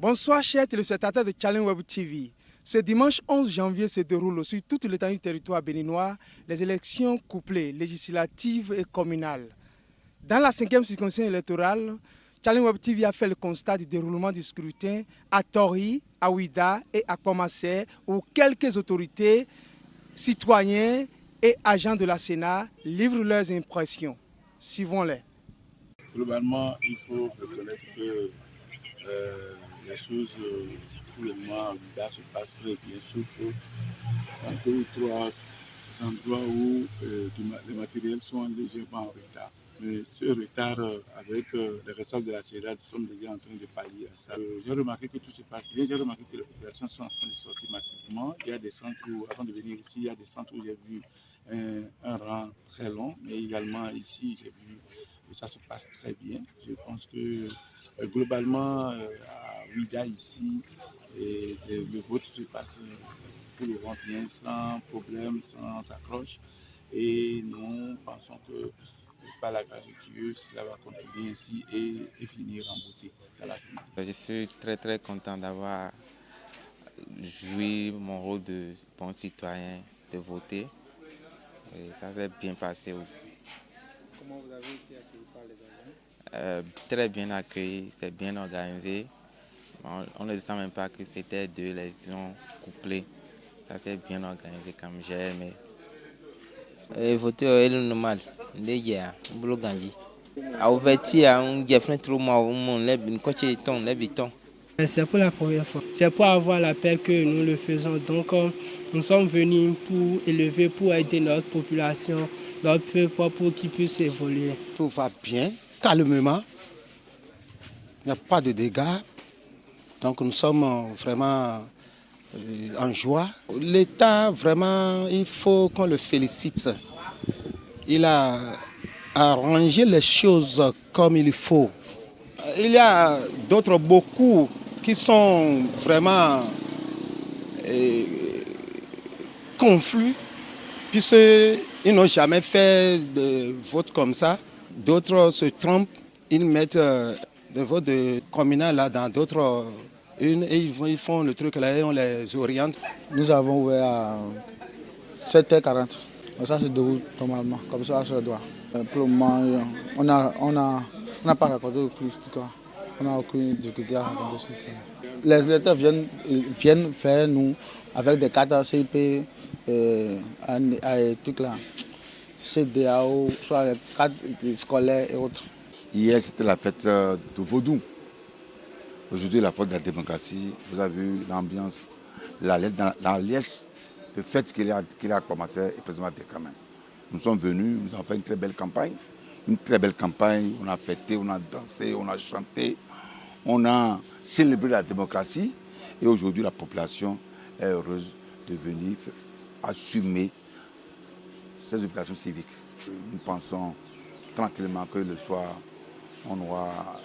Bonsoir chers téléspectateurs de Challenge Web TV. Ce dimanche 11 janvier se déroulent sur toute l'étendue du territoire béninois les élections couplées, législatives et communales. Dans la 5e circonscription électorale, Challenge Web TV a fait le constat du déroulement du scrutin à Tori, à Ouida et à Komassé, où quelques autorités, citoyens et agents de la Sénat livrent leurs impressions. Suivons-les. Globalement, il faut reconnaître que les choses pour le moment à Ouida se passent très bien, sauf dans 2 ou 3 endroits où les matériels sont légèrement en retard. Mais ce retard, avec les ressorts de la CEDA, nous sommes déjà en train de pallier à ça. J'ai remarqué que tout se passe bien, j'ai remarqué que les populations sont en train de sortir massivement. Il y a des centres où, avant de venir ici, il y a des centres où j'ai vu un rang très long, mais également ici, j'ai vu que ça se passe très bien. Je pense que globalement, à Ouida ici, le vote se passe pour le moment bien, sans problème, sans accroche. Et nous pensons que par la grâce de Dieu, cela va continuer ainsi et finir en beauté dans la journée. Je suis très content d'avoir joué mon rôle de bon citoyen, de voter. Et ça s'est bien passé aussi. Comment vous avez été accueilli par les agents? Très bien accueilli, c'est bien organisé. On ne sent même pas que c'était 2 élections couplées. Ça s'est bien organisé comme j'ai aimé. Voter est normal. Déjà, boulot gagné. A ouverture, on a fait trop mal, on a une coche de ton, les béton. C'est pour la première fois. C'est pour avoir la paix que nous le faisons. Donc, nous sommes venus pour élever, pour aider notre population, notre peuple, pour qu'il puisse évoluer. Tout va bien, calmement. Il n'y a pas de dégâts. Donc, nous sommes vraiment en joie. L'État, vraiment, il faut qu'on le félicite. Il a arrangé les choses comme il faut. Il y a d'autres beaucoup qui sont vraiment confus, puisqu'ils n'ont jamais fait de vote comme ça. D'autres se trompent, ils mettent des votes communaux là dans d'autres unes et ils font le truc là et on les oriente. Nous avons ouvert à 7h40. Ça se déroule normalement, comme ça se doit. Pour le moment, on n'a pas raconté aucune histoire. On n'a aucune difficulté à raconter ce truc. Les électeurs viennent faire nous avec des cartes CIP, trucs là, CDAO, soit les cartes scolaires et autres. Hier, c'était la fête de Vaudou. Aujourd'hui, la fête de la démocratie. Vous avez vu l'ambiance, la liesse de fête qu'il a commencé et présentement des Cameroun. Nous sommes venus, nous avons fait une très belle campagne. Une très belle campagne. On a fêté, on a dansé, on a chanté, on a célébré la démocratie. Et aujourd'hui, la population est heureuse de venir assumer ces obligations civiques. Nous pensons tranquillement que le soir, on aura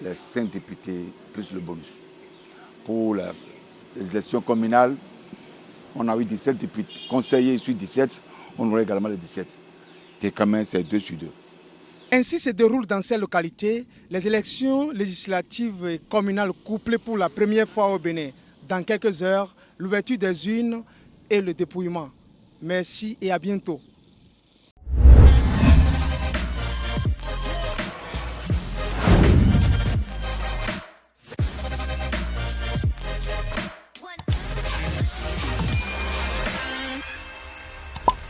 les 5 députés plus le bonus. Pour les élections communales, on a eu 17 députés. Conseillers sur 17, on aura également les 17. Des Cameroun, c'est 2 sur 2. Ainsi se déroulent dans ces localités les élections législatives et communales couplées pour la première fois au Bénin. Dans quelques heures, l'ouverture des urnes et le dépouillement. Merci et à bientôt.